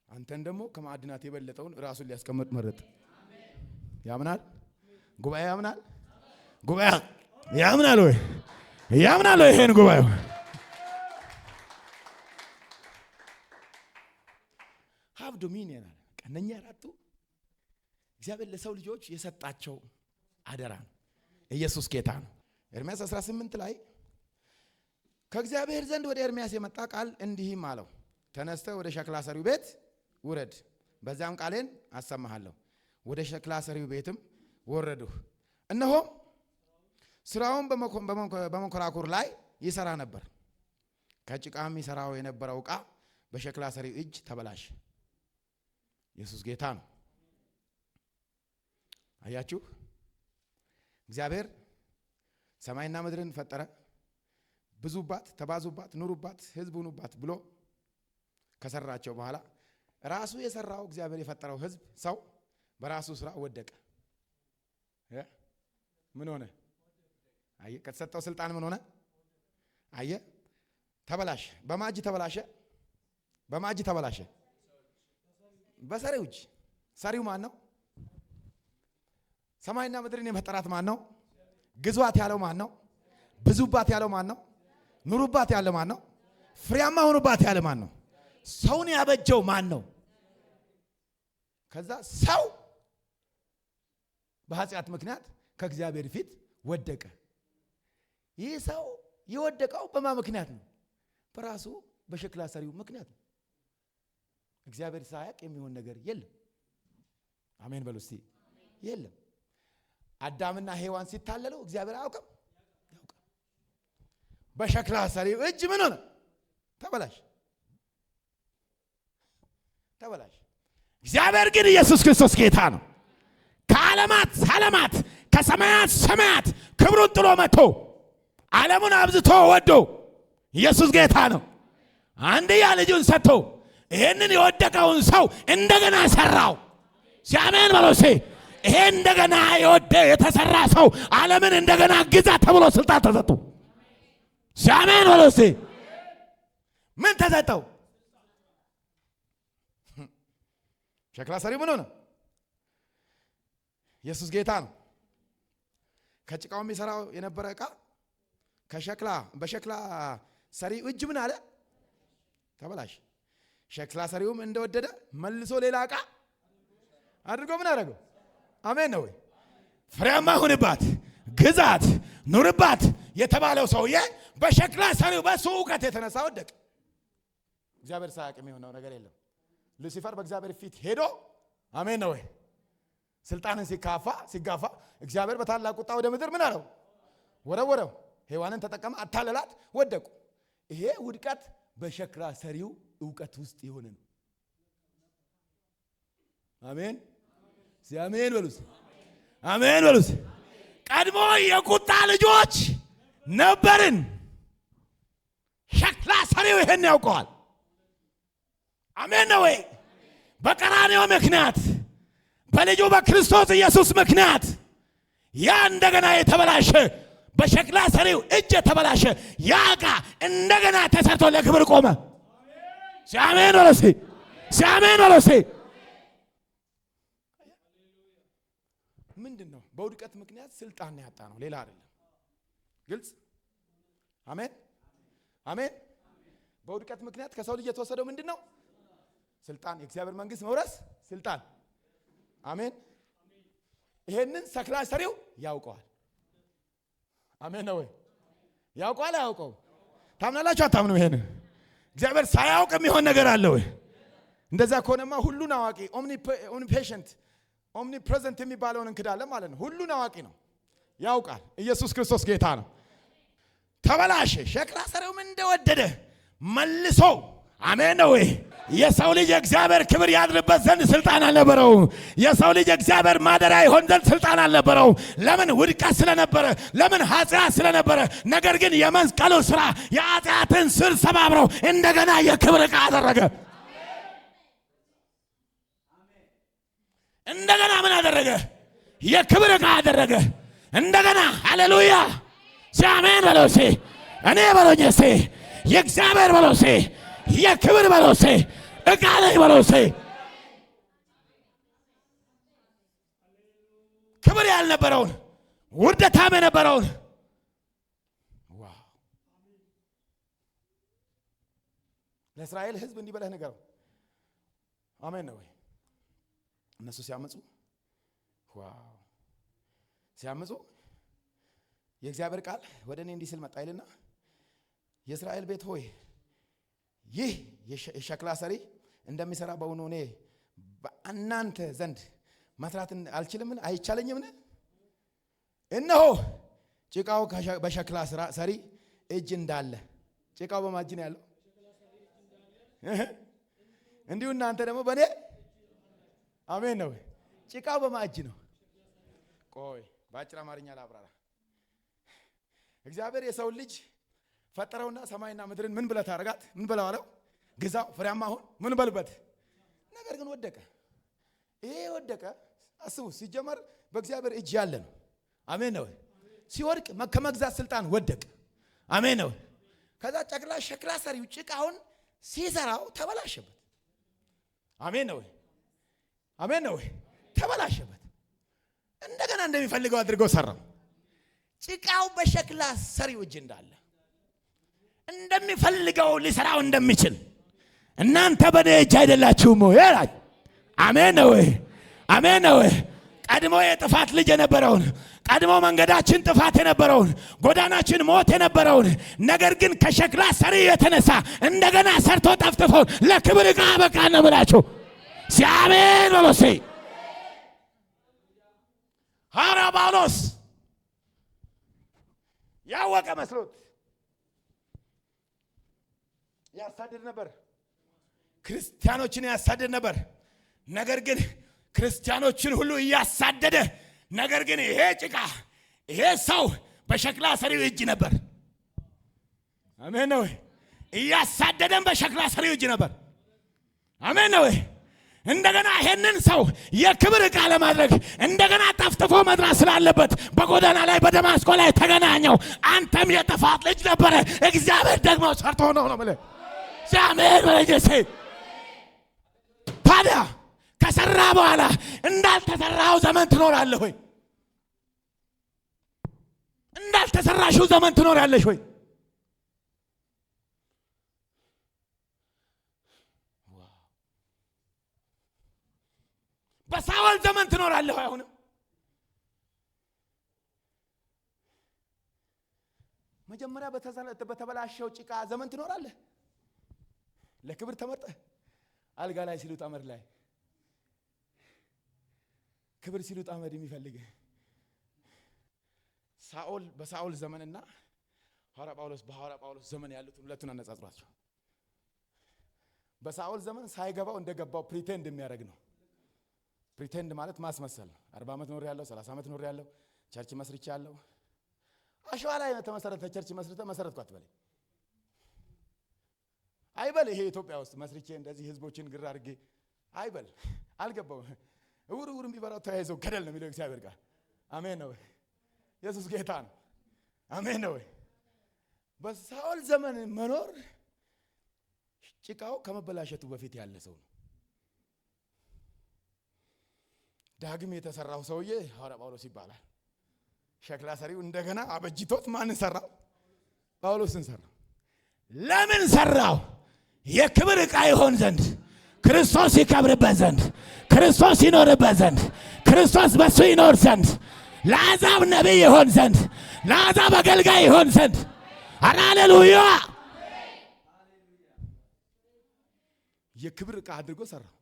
አንተን ደግሞ ከማዕድናት የበለጠውን ራሱን ሊያስቀምጥ መረጥ። ያምናል? ጉባኤ ያምናል? ጉባኤ ያምናል ወይ? ያምናል ወይ? ይሄን ጉባኤው ሃቭ ዶሚኒየን አለ። ቀነኛ አራቱ እግዚአብሔር ለሰው ልጆች የሰጣቸው አደራ ነው። ኢየሱስ ጌታ ነው። ኤርምያስ 18 ላይ ከእግዚአብሔር ዘንድ ወደ ኤርምያስ የመጣ ቃል እንዲህም አለው፣ ተነስተ ወደ ሸክላ ሰሪው ቤት ውረድ፣ በዚያም ቃሌን አሰማሃለሁ። ወደ ሸክላ ሰሪው ቤትም ወረድሁ፣ እነሆም ስራውን በመንኮራኩር ላይ ይሰራ ነበር። ከጭቃም ይሰራው የነበረው ዕቃ በሸክላ ሰሪው እጅ ተበላሸ። ኢየሱስ ጌታ ነው። አያችሁ፣ እግዚአብሔር ሰማይና ምድርን ፈጠረ። ብዙባት፣ ተባዙባት፣ ኑሩባት፣ ህዝብ ሁኑባት ብሎ ከሰራቸው በኋላ ራሱ የሰራው እግዚአብሔር የፈጠረው ህዝብ ሰው በራሱ ስራ ወደቀ። ምን ሆነ? አየ፣ ከተሰጠው ስልጣን ምን ሆነ? አየ፣ ተበላሸ። በማጅ ተበላሸ። በማጅ ተበላሸ። በሰሪው እጅ። ሰሪው ማን ነው? ሰማይና ምድርን የፈጠራት ማን ነው? ግዟት ያለው ማን ነው? ብዙባት ያለው ማን ነው? ኑሩባት ያለ ማን ነው? ፍሬያማ ሁኑባት ያለ ማን ነው? ሰውን ያበጀው ማን ነው? ከዛ ሰው በኃጢአት ምክንያት ከእግዚአብሔር ፊት ወደቀ። ይህ ሰው የወደቀው በማ ምክንያት ነው? በራሱ በሸክላ ሰሪው ምክንያት ነው። እግዚአብሔር ሳያውቅ የሚሆን ነገር የለም። አሜን በሉ እስቲ። የለም። አዳምና ሔዋን ሲታለሉ እግዚአብሔር አያውቅም? ያውቃል። በሸክላ ሰሪው እጅ ምን ሆነ? ተበላሽ። ተበላሽ። እግዚአብሔር ግን ኢየሱስ ክርስቶስ ጌታ ነው። ከዓለማት ዓለማት ከሰማያት ሰማያት ክብሩን ጥሎ መጥቶ ዓለሙን አብዝቶ ወዶ ኢየሱስ ጌታ ነው። አንድያ ልጁን ሰጥቶ ይሄንን የወደቀውን ሰው እንደገና ሰራው። ሲአሜን በሎሴ። ይሄ እንደገና የተሰራ ሰው ዓለምን እንደገና ግዛ ተብሎ ስልጣን ተሰጡ። ሲአሜን በሎሴ። ምን ተሰጠው? ሸክላ ሰሪ ምን ሆነ? ኢየሱስ ጌታ ነው። ከጭቃው የሚሰራው የነበረ ዕቃ በሸክላ ሰሪ እጅ ምን አለ? ተበላሽ። ሸክላ ሰሪውም እንደወደደ መልሶ ሌላ ዕቃ አድርጎ ምን አደረገው? አሜን ነው ወይ? ፍሬያማ ሁንባት፣ ግዛት፣ ኑርባት የተባለው ሰውዬ በሸክላ ሰሪው በሱ እውቀት የተነሳ ወደቀ። እግዚአብሔር ሳያውቅ የሚሆነው ነገር የለም። ሉሲፈር በእግዚአብሔር ፊት ሄዶ አሜን ነው ወይ? ስልጣንን ሲጋፋ እግዚአብሔር በታላቅ ቁጣ ወደ ምድር ምን አለው? ወረወረው። ሔዋንን ተጠቀመ፣ አታለላት፣ ወደቁ። ይሄ ውድቀት በሸክላ ሰሪው እውቀት ውስጥ የሆነ ነው። አሜን ሲአሜን በሉስ። አሜን በሉስ። ቀድሞ የቁጣ ልጆች ነበርን። ሸክላ ሰሪው ይሄን ያውቀዋል። አሜን ነው ወይ? በቀራንዮ ምክንያት በልጁ በክርስቶስ ኢየሱስ ምክንያት ያ እንደገና የተበላሸ በሸክላ ሰሪው እጅ የተበላሸ ያ ዕቃ እንደገና ተሰርቶ ለክብር ቆመ። ሲአሜን ወለሴ ሲአሜን ወለሴ። ምንድነው? በውድቀት ምክንያት ስልጣን ያጣ ነው፣ ሌላ አይደለም። ግልጽ። አሜን አሜን። በውድቀት ምክንያት ከሰው ልጅ የተወሰደው ምንድነው? ስልጣን። የእግዚአብሔር መንግስት መውረስ ስልጣን። አሜን። ይሄንን ሸክላ ሰሪው ያውቀዋል። አሜን ነው ወይ? ያውቀዋል አያውቀው? ታምናላችሁ አታምኑ? ይሄን እግዚአብሔር ሳያውቅ የሚሆን ነገር አለ ወይ? እንደዛ ከሆነማ ሁሉን አዋቂ ኦምኒፔሸንት ኦምኒፕሬዘንት የሚባለውን እንክዳለን ማለት ነው። ሁሉን አዋቂ ነው፣ ያውቃል። ኢየሱስ ክርስቶስ ጌታ ነው። ተበላሸ። ሸክላ ሰሪውም እንደወደደ መልሶ አሜን ነው ወይ? የሰው ልጅ እግዚአብሔር ክብር ያድርበት ዘንድ ስልጣን አልነበረው። የሰው ልጅ እግዚአብሔር ማደሪያ ይሆን ዘንድ ስልጣን አልነበረው። ለምን? ውድቀት ስለነበረ፣ ለምን? ኃጢአት ስለነበረ። ነገር ግን የመስቀሉ ሥራ የኃጢአትን ስር ሰባብረው እንደገና የክብር ዕቃ አደረገ። እንደገና ምን አደረገ? የክብር ዕቃ አደረገ። እንደገና ሃሌሉያ ሲአሜን በሎሴ እኔ በሎኝሴ የእግዚአብሔር በሎሴ የክብር በሎሴ ዕቃ ላይ በሎሴ ክብር ያልነበረውን ውርደታም የነበረውን ለእስራኤል ሕዝብ እንዲህ በለህ ንገረው። አሜን ነው ወይ? እነሱ ሲያመጹ ሲያመጹ የእግዚአብሔር ቃል ወደ እኔ እንዲህ ሲል መጣ ይልና የእስራኤል ቤት ሆይ ይህ የሸክላ ሰሪ እንደሚሰራ በእውኑ እኔ በእናንተ ዘንድ መስራት አልችልምን? አይቻለኝምን? እነሆ ጭቃው በሸክላ ሰሪ እጅ እንዳለ። ጭቃው በማን እጅ ነው ያለው? እንዲሁ እናንተ ደግሞ በእኔ አሜን ነው። ጭቃው በማን እጅ ነው? ቆይ በአጭር አማርኛ ላብራራ። እግዚአብሔር የሰው ልጅ ፈጠረውና ሰማይና ምድርን ምን ብለህ ታረጋት? ምን ብለው አለው? ግዛው፣ ፍሬያማ ሁን፣ ምን በልበት። ነገር ግን ወደቀ። ይሄ ወደቀ። አስቡ፣ ሲጀመር በእግዚአብሔር እጅ ያለ ነው። አሜን ነው። ሲወድቅ ከመግዛት ስልጣን ወደቀ። አሜን ነው። ከዛ ሸክላ ሰሪው ጭቃውን ሲሰራው ተበላሸበት። አሜን ነው። አሜን ነው። ተበላሸበት። እንደገና እንደሚፈልገው አድርገው ሰራው። ጭቃው በሸክላ ሰሪው እጅ እንዳለ እንደሚፈልገው ሊሰራው እንደሚችል እናንተ በኔ እጅ አይደላችሁም ወይ? አሜን ነው። አሜን ነው። ቀድሞ የጥፋት ልጅ የነበረውን ቀድሞ መንገዳችን ጥፋት የነበረውን ጎዳናችን ሞት የነበረውን ነገር ግን ከሸክላ ሰሪ የተነሳ እንደገና ሰርቶ ጠፍጥፎ ለክብር ዕቃ በቃ ነው ብላችሁ ሲአሜን በሎሴ ሐዋርያው ጳውሎስ ያወቀ መስሎት ያሳድድ ነበር። ክርስቲያኖችን ያሳድድ ነበር። ነገር ግን ክርስቲያኖችን ሁሉ እያሳደደ ነገር ግን ይሄ ጭቃ ይሄ ሰው በሸክላ ሰሪው እጅ ነበር። አሜን ነው። እያሳደደን በሸክላ ሰሪው እጅ ነበር። አሜን ነው። እንደገና ይሄንን ሰው የክብር ዕቃ ለማድረግ እንደገና ጠፍጥፎ መድረስ ስላለበት በጎዳና ላይ በደማስቆ ላይ ተገናኘው። አንተም የጥፋት ልጅ ነበረ፣ እግዚአብሔር ደግሞ ሰርቶ ነው ማለት ሲአሜን በለጀሴ። ታዲያ ከሰራ በኋላ እንዳልተሰራው ዘመን ትኖራለህ ወይ? እንዳልተሰራሽው ዘመን ትኖራለሽ ወይ? በሳኦል ዘመን ትኖራለህ? አሁንም መጀመሪያ በተበላሸው ጭቃ ዘመን ትኖራለህ። ለክብር ተመርጠህ አልጋ ላይ ሲሉት አመድ ላይ ክብር ሲሉት አመድ የሚፈልግ ሳኦል በሳኦል ዘመንና ሐዋርያ ጳውሎስ በሐዋርያ ጳውሎስ ዘመን ያሉት ሁለቱን አነጻጽሯቸው። በሳኦል ዘመን ሳይገባው እንደገባው ፕሪቴንድ የሚያደርግ ነው። ፕሪቴንድ ማለት ማስመሰል ነው። 40 ዓመት ኖር ያለው 30 ዓመት ኖር ያለው ቸርች መስርቻ ያለው አሸዋ ላይ ተመሰረተ ቸርች መስርተ መሰረትኳት በለኝ አይበል። ይሄ ኢትዮጵያ ውስጥ መስርቼ እንደዚህ ህዝቦችን ግራ አድርጌ አይበል። አልገባው እውር የሚበራው ተያይዘው ገደል ነው የሚለው እግዚአብሔር ቃል። አሜን ነው። ኢየሱስ ጌታ ነው። አሜን ነው። በሳኦል ዘመን መኖር ጭቃው ከመበላሸቱ በፊት ያለ ሰው ነው። ዳግም የተሰራው ሰውዬ ሐዋርያ ጳውሎስ ይባላል። ሸክላ ሰሪው እንደገና አበጅቶት ማንን ሰራው? ጳውሎስን ሰራው። ለምን ሰራው? የክብር ዕቃ ይሆን ዘንድ፣ ክርስቶስ ይከብርበት ዘንድ፣ ክርስቶስ ይኖርበት ዘንድ፣ ክርስቶስ በሱ ይኖር ዘንድ፣ ለአሕዛብ ነቢይ ይሆን ዘንድ፣ ለአሕዛብ አገልጋይ ይሆን ዘንድ። ሃሌሉያ! የክብር ዕቃ አድርጎ ሰራው።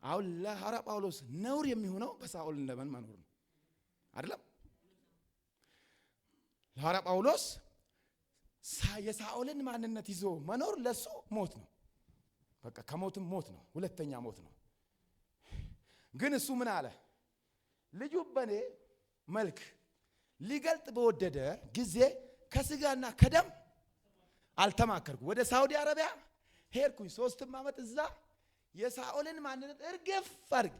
አሁን ለሐዋርያ ጳውሎስ ነውር የሚሆነው በሳኦል ዘመን መኖር ነው አይደለም? ለሐዋርያ ጳውሎስ የሳኦልን ማንነት ይዞ መኖር ለሱ ሞት ነው። በቃ ከሞትም ሞት ነው፣ ሁለተኛ ሞት ነው። ግን እሱ ምን አለ? ልጁ በኔ መልክ ሊገልጥ በወደደ ጊዜ ከስጋና ከደም አልተማከርኩ። ወደ ሳውዲ አረቢያ ሄድኩኝ። 3 ዓመት እዛ የሳኦልን ማንነት እርግፍ አድርጌ፣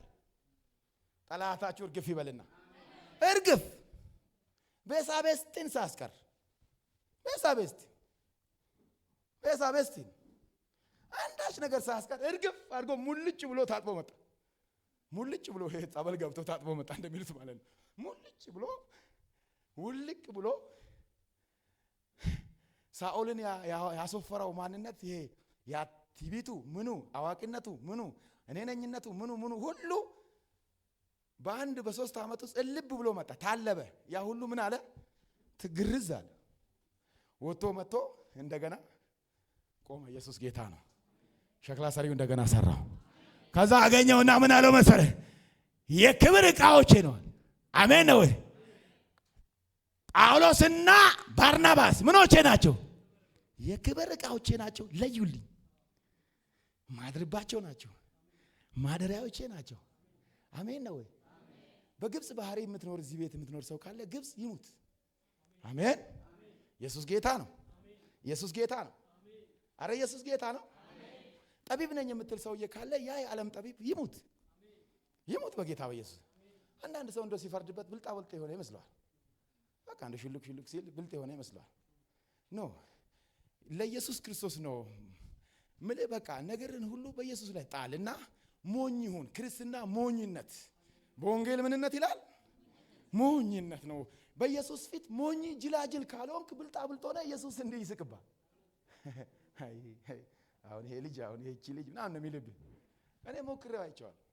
ጠላታችሁ እርግፍ ይበልና እርግፍ ቤሳቤስቲን ሳስቀር ቤሳቤስቲን አንዳች ነገር ሳስቀር እርግፍ አድርጎ ሙልጭ ብሎ ታጥቦ መጣ። ሙልጭ ብሎ ይሄ ጸበል ገብቶ ታጥቦ መጣ እንደሚሉት ማለት ነው። ሙልጭ ብሎ ውልቅ ብሎ ሳኦልን ያሶፈረው ማንነት ይሄ ያቲቢቱ ምኑ አዋቂነቱ ምኑ እኔነኝነቱ ምኑ ሁሉ በአንድ በ3 ዓመት ውስጥ እልብ ብሎ መጣ። ታለበ። ያ ሁሉ ምን አለ? ትግርዝ አለ። ወጥቶ መጥቶ እንደገና ቆመ። ኢየሱስ ጌታ ነው። ሸክላ ሰሪው እንደገና ሰራው። ከዛ አገኘውና ምን አለው መሰለህ? የክብር ዕቃዎቼ ነው። አሜን ነው። ጳውሎስና ባርናባስ ምኖቼ ናቸው? የክብር ዕቃዎቼ ናቸው። ለዩልኝ። ማድርባቸው ናቸው። ማደሪያዎቼ ናቸው። አሜን ነው። በግብጽ ባህር የምትኖር እዚህ ቤት የምትኖር ሰው ካለ ግብጽ ይሙት። አሜን። ኢየሱስ ጌታ ነው። ኢየሱስ ጌታ ነው። አረ ኢየሱስ ጌታ ነው። ጠቢብ ነኝ የምትል ሰውዬ ካለ ያ የዓለም ጠቢብ ይሙት በጌታ በኢየሱስ። አንዳንድ ሰው እንደው ሲፈርድበት ብልጣ የሆነ ይመስለዋል። በቃ እንደ ሽሉክ ሲል ብልጥ የሆነ ይመስለዋል። ኖ ለኢየሱስ ክርስቶስ ነው ምልህ። በቃ ነገርን ሁሉ በኢየሱስ ላይ ጣልና ሞኝ ይሁን። ክርስትና ሞኝነት፣ በወንጌል ምንነት ይላል? ሞኝነት ነው። በኢየሱስ ፊት ሞኝ ጅላጅል ካልሆንክ ብልጣ ሆነ ኢየሱስ እንዲህ ይስቅባል። አሁን ይሄ ልጅ ይህቺ ልጅ ምናምን ነው የሚልብህ። እኔ ሞክሬው አይቼዋለሁ።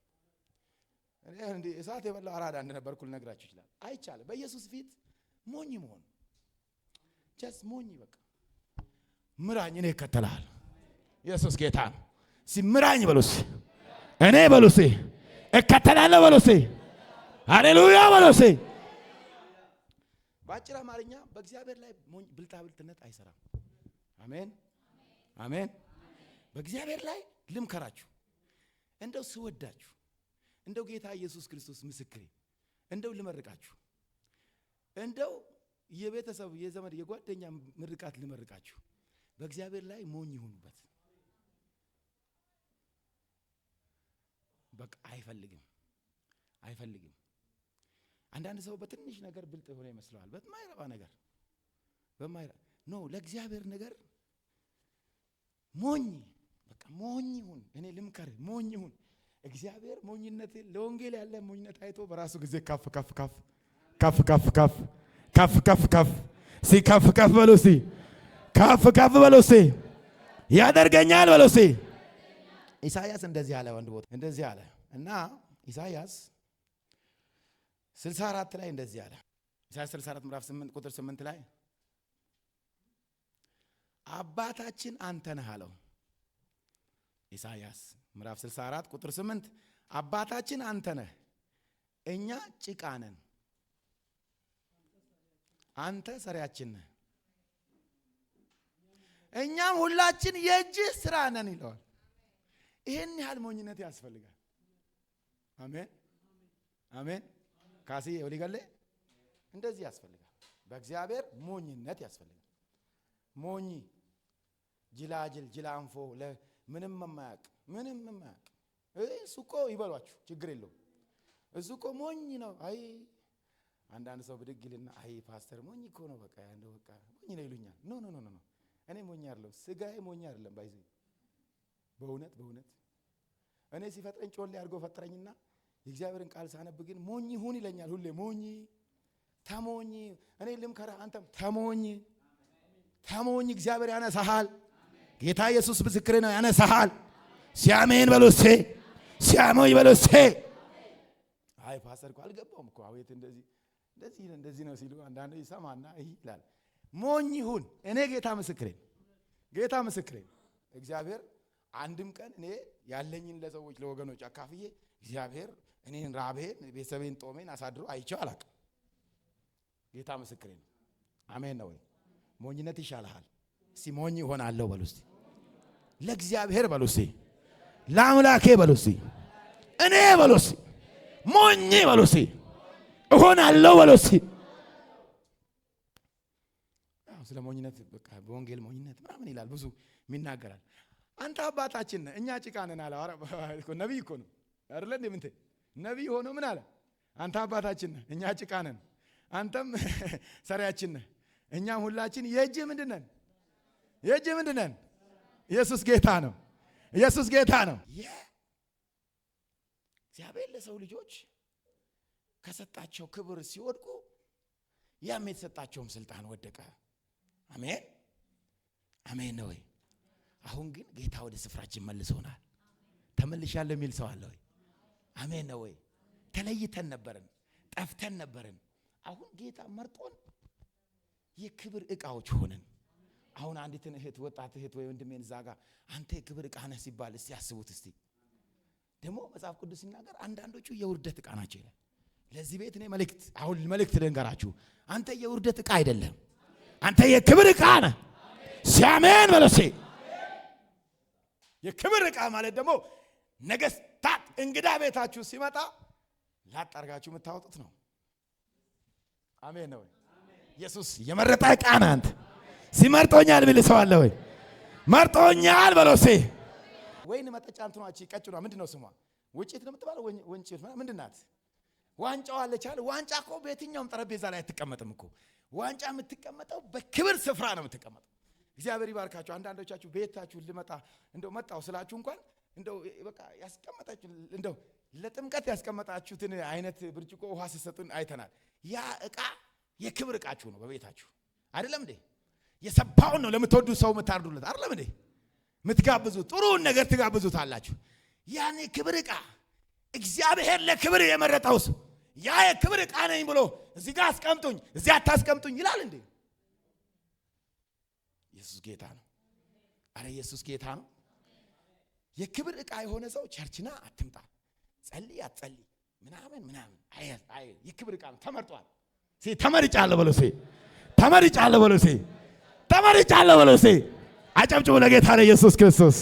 እኔ እንደ እሳት የበላው አራዳ እንደነበርኩ ልነግራችሁ ይችላል። አይቻልም በኢየሱስ ፊት ሞኝ መሆን። ጀስት ሞኝ በቃ ምራኝ፣ እኔ እከተልሃለሁ። ኢየሱስ ጌታ ነው። ሲምራኝ በሉስ፣ እኔ በሉስ እከተላለሁ በሉስ፣ ሃሌሉያ በሉስ። በአጭር አማርኛ በእግዚአብሔር ላይ ብልጣብልጥነት አይሰራም። አሜን አሜን። በእግዚአብሔር ላይ ልምከራችሁ፣ እንደው ስወዳችሁ፣ እንደው ጌታ ኢየሱስ ክርስቶስ ምስክሬ፣ እንደው ልመርቃችሁ፣ እንደው የቤተሰብ የዘመድ የጓደኛ ምርቃት ልመርቃችሁ። በእግዚአብሔር ላይ ሞኝ ይሁኑበት። በቃ አይፈልግም። አንዳንድ ሰው በትንሽ ነገር ብልጥ ሆነ ይመስለዋል። በማይረባ ነገር ለእግዚአብሔር ነገር ሞኝ በቃ ሞኝ ይሁን። እኔ ልምከር፣ ሞኝ ይሁን። እግዚአብሔር ሞኝነት ለወንጌል ያለ ሞኝነት አይቶ በራሱ ጊዜ ከፍ በሉሲ ያደርገኛል በሉሲ። ኢሳይያስ እንደዚህ አለ፣ ወንድ ቦታ እንደዚህ አለ እና ኢሳይያስ 64 ላይ እንደዚህ አለ። ኢሳይያስ 64 ምዕራፍ 8 ቁጥር 8 ላይ አባታችን አንተ ነህ አለው። ኢሳይያስ ምዕራፍ 64 ቁጥር 8 አባታችን አንተ ነህ፣ እኛ ጭቃ ነን፣ አንተ ሰሪያችን ነህ፣ እኛም ሁላችን የእጅህ ስራ ነን ይለዋል። ይሄን ያህል ሞኝነት ያስፈልጋል። አሜን አሜን። ካሲ ወሊገለ እንደዚህ ያስፈልጋል። በእግዚአብሔር ሞኝነት ያስፈልጋል። ሞኝ ጅላጅል ጅላንፎ ምንም የማያውቅ እሱ እኮ ይበሏችሁ ችግር የለውም። እሱ እኮ ሞኝ ነው። አይ አንዳንድ ሰው ብድግ ይልና አይ ፓስተር ሞኝ እኮ ነው በቃ ያንደው በቃ ሞኝ ነው ይሉኛል። ኖ ኖ ኖ ኖ እኔ ሞኝ አይደለም፣ ስጋዬ ሞኝ አይደለም። ባይዘ በእውነት እኔ ሲፈጥረኝ ጮሌ አድርጎ ፈጥረኝና የእግዚአብሔርን ቃል ሳነብ ግን ሞኝ ሁን ይለኛል ሁሌ። ሞኝ ተሞኝ። እኔ ልምከራ አንተም ተሞኝ። እግዚአብሔር ያነሳሃል። ጌታ ኢየሱስ ምስክሬ ነው፣ ያነሳሃል። ሲያሜን በሉሴ፣ ሲያሞኝ በሉሴ። አይ ፓስተር እኮ አልገባውም እኮ አቤት እንደዚህ ነው ሲሉ አንዳንዱ ይሰማና ይላል። ሞኝ ሁን። እኔ ጌታ ምስክሬ እግዚአብሔር አንድም ቀን እኔ ያለኝን ለሰዎች ለወገኖች አካፍዬ እግዚአብሔር እኔን ራቤን ቤተሰቤን ጦሜን አሳድሮ አይቼው አላውቅም። ጌታ ምስክሬ ነው። አሜን ነው ወይ? ሞኝነት ይሻልሃል። እስቲ ሞኝ እሆናለሁ በሉ እስቲ። ለእግዚአብሔር በሉ እስቲ። ለአምላኬ በሉ እስቲ። እኔ በሉ እስቲ ሞኝ በሉ እስቲ እሆናለሁ በሉ እስቲ። ስለ ሞኝነት በቃ በወንጌል ሞኝነት ምናምን ይላል ብዙ ይናገራል። አንተ አባታችን ነህ እኛ ጭቃ ነን አለ። ነቢይ እኮ ነው አይደለ እንዴ? ምን ነቢይ ሆኖ ምን አለ? አንተ አባታችን ነህ እኛ ጭቃ ነን፣ አንተም ሰሪያችን ነህ፣ እኛም ሁላችን የእጅ ምንድን ነን? ኢየሱስ ጌታ ነው። እግዚአብሔር ለሰው ልጆች ከሰጣቸው ክብር ሲወድቁ ያም የተሰጣቸውም ስልጣን ወደቀ። አሜን ነው ወይ? አሁን ግን ጌታ ወደ ስፍራችን መልሶናል። ተመልሻለሁ የሚል ሰው አለ ወይ? አሜን ነው ወይ? ተለይተን ነበርን፣ ጠፍተን ነበርን። አሁን ጌታ መርጦን የክብር ዕቃዎች ሆነን። አሁን አንዲትን እህት ወጣት እህት ወይ ወንድሜን ዛጋ አንተ የክብር ዕቃ ነህ ሲባል እስቲ አስቡት። እስቲ ደግሞ መጽሐፍ ቅዱስ ሲናገር አንዳንዶቹ የውርደት ዕቃ ናቸው ይላል። ለዚህ ቤት እኔ መልእክት ልንገራችሁ። አንተ የውርደት ዕቃ አይደለም፣ አንተ የክብር ዕቃ ነህ። ሲያሜን በለሴ። የክብር ዕቃ ማለት ደግሞ ነገስታት እንግዳ ቤታችሁ ሲመጣ ላጣርጋችሁ የምታወጡት ነው። አሜን ነው። ኢየሱስ የመረጠ ዕቃ ነህ አንተ። ሲመርጦኛል ቢል ሰው አለ ወይ? መርጦኛል በለሴ። ወይን መጠጫ እንትኗች ቀጭኗ ምንድነው ስሟ? ውጪት ነው የምትባለው ወንጪት ምንድናት? ዋንጫው አለች አይደል? ዋንጫ እኮ በየትኛውም ጠረጴዛ ላይ አትቀመጥም እኮ። ዋንጫ የምትቀመጠው በክብር ስፍራ ነው የምትቀመጠው። እግዚአብሔር ይባርካችሁ። አንዳንዶቻችሁ ቤታችሁ ልመጣ እንደው መጣው ስላችሁ እንኳን እንደው በቃ ያስቀመጣችሁ እንደው ለጥምቀት ያስቀመጣችሁትን አይነት ብርጭቆ ውሃ ሲሰጡን አይተናል። ያ ዕቃ የክብር ዕቃችሁ ነው በቤታችሁ አይደለም እንዴ? የሰባውን ነው ለምትወዱት ሰው የምታርዱለት አይደለም እንዴ? የምትጋብዙት ጥሩውን ነገር ትጋብዙታላችሁ። ያኔ ክብር ዕቃ እግዚአብሔር ለክብር የመረጠው ሰው ያ የክብር ዕቃ ነኝ ብሎ እዚህ ጋር አስቀምጡኝ እዚህ አታስቀምጡኝ ይላል እንዴ? ኢየሱስ ጌታ ነው። አረ ኢየሱስ ጌታ ነው። የክብር ዕቃ የሆነ ሰው ቸርችና አትምጣ፣ ጸልይ አትጸልይ ምናምን አይ የክብር ዕቃ ነው። ተመርጧል። ተመርጫለሁ በለው። ተመርጫለሁ በለው። አጨብጭቡ ለጌታ ለኢየሱስ ክርስቶስ።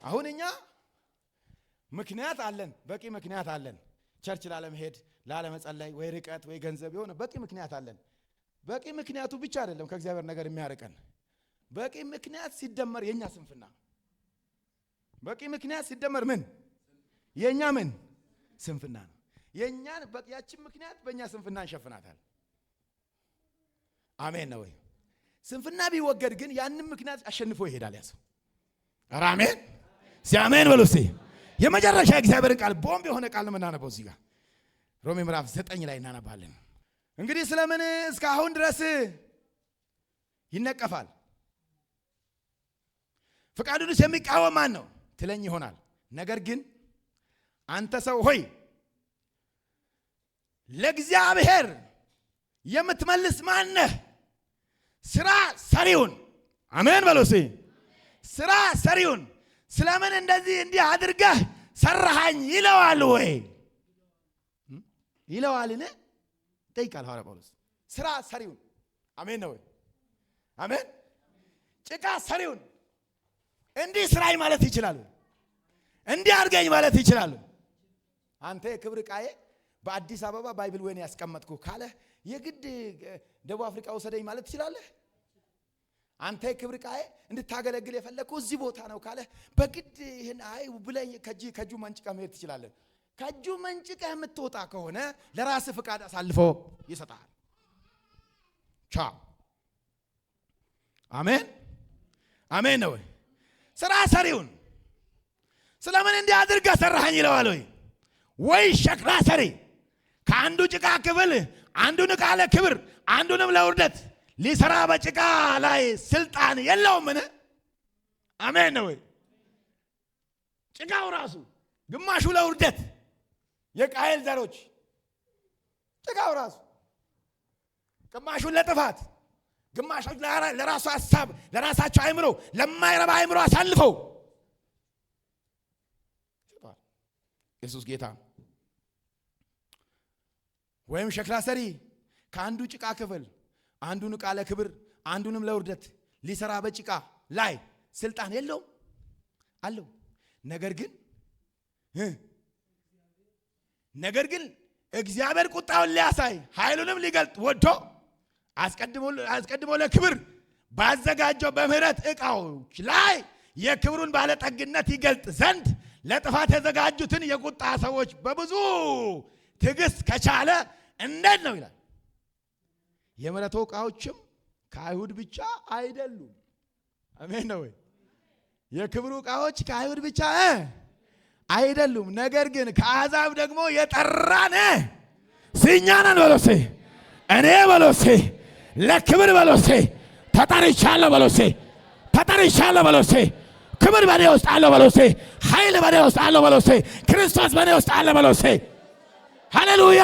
አሁን እኛ ምክንያት አለን፣ በቂ ምክንያት አለን። ቸርች ላለመሄድ፣ ላለመጸለይ፣ ወይ ርቀት ወይ ገንዘብ የሆነ በቂ ምክንያት አለን። በቂ ምክንያቱ ብቻ አይደለም ከእግዚአብሔር ነገር የሚያርቀን። በቂ ምክንያት ሲደመር የኛ ስንፍና። በቂ ምክንያት ሲደመር ምን? የኛ ምን? ስንፍና ነው። የኛን በቂያችን ምክንያት በእኛ ስንፍና እንሸፍናታል። አሜን ነው ወይ? ስንፍና ቢወገድ ግን ያንን ምክንያት አሸንፎ ይሄዳል ያ ሰው። ኧረ አሜን ሲያሜን በሉ እስቲ። የመጨረሻ እግዚአብሔርን ቃል ቦምብ የሆነ ቃል ነው የምናነበው እዚህ ጋር ሮሜ ምዕራፍ 9 ላይ እናነባለን። እንግዲህ ስለምን እስካሁን ድረስ ይነቀፋል? ፈቃዱንስ የሚቃወም ማን ነው ትለኝ ይሆናል። ነገር ግን አንተ ሰው ሆይ ለእግዚአብሔር የምትመልስ ማን ነህ? ስራ ሰሪውን አሜን በሉ እስቲ። ስራ ሰሪውን ስለምን እንደዚህ እንዲህ አድርገህ ሰራሃኝ ይለዋል ወይ? ይለዋልን? ጠይቃል ሐዋርያ ጳውሎስ። ስራ ሰሪውን አሜን ነው ወይ? አሜን። ጭቃ ሰሪውን እንዲህ ስራይ ማለት ይችላል፣ እንዲህ አድርገኝ ማለት ይችላል። አንተ የክብር ዕቃዬ በአዲስ አበባ ባይብል ወይን ያስቀመጥኩ ካለ የግድ ደቡብ አፍሪካ ወሰደኝ ማለት ትችላለህ? አንተ የክብር ዕቃዬ እንድታገለግል የፈለግከው እዚህ ቦታ ነው ካለ በግድ ይሄን አይ ብለህ ከእጁ መንጭቀህ መሄድ ትችላለህ። ከእጁ መንጭቀህ የምትወጣ ከሆነ ለራስህ ፍቃድ አሳልፎ ይሰጣል። ቻው። አሜን አሜን ነው። ስራ ሰሪውን ስለምን እንዲህ አድርገህ ሰራኸኝ ይለዋል ወይ ሸክላ ሰሪ ከአንዱ ጭቃ ክፍል አንዱን ዕቃ ለክብር አንዱንም ለውርደት ሊሰራ በጭቃ ላይ ስልጣን የለውምን? አሜን ነው። ጭቃው ራሱ ግማሹ ለውርደት የቃየል ዘሮች ጭቃው ራሱ ግማሹን ለጥፋት ግማሾች ለራሱ ሐሳብ ለራሳቸው አይምሮ ለማይረባ አይምሮ አሳልፈው ኢየሱስ ጌታ። ወይም ሸክላ ሰሪ ከአንዱ ጭቃ ክፍል አንዱን ዕቃ ለክብር አንዱንም ለውርደት ሊሰራ በጭቃ ላይ ስልጣን የለውም? አለው። ነገር ግን እግዚአብሔር ቁጣውን ሊያሳይ ኃይሉንም ሊገልጥ ወዶ አስቀድሞ ለክብር ባዘጋጀው በምህረት ዕቃዎች ላይ የክብሩን ባለጠግነት ይገልጥ ዘንድ ለጥፋት የተዘጋጁትን የቁጣ ሰዎች በብዙ ትዕግስት ከቻለ እንዴት ነው ይላል። የምህረቱ ዕቃዎችም ከአይሁድ ብቻ አይደሉም። አሜን ነው። የክብሩ ዕቃዎች ከአይሁድ ብቻ አይደሉም፣ ነገር ግን ከአሕዛብ ደግሞ የጠራን ሲኛናን በሎሴ እኔ በሎሴ ለክብር በሎሴ ተጠርቻለሁ በሎሴ ተጠርቻለሁ በሎሴ ክብር በኔ ውስጥ አለ በሎሴ ኃይል በኔ ውስጥ አለ በሎሴ ክርስቶስ በኔ ውስጥ አለ በሎሴ ሃሌሉያ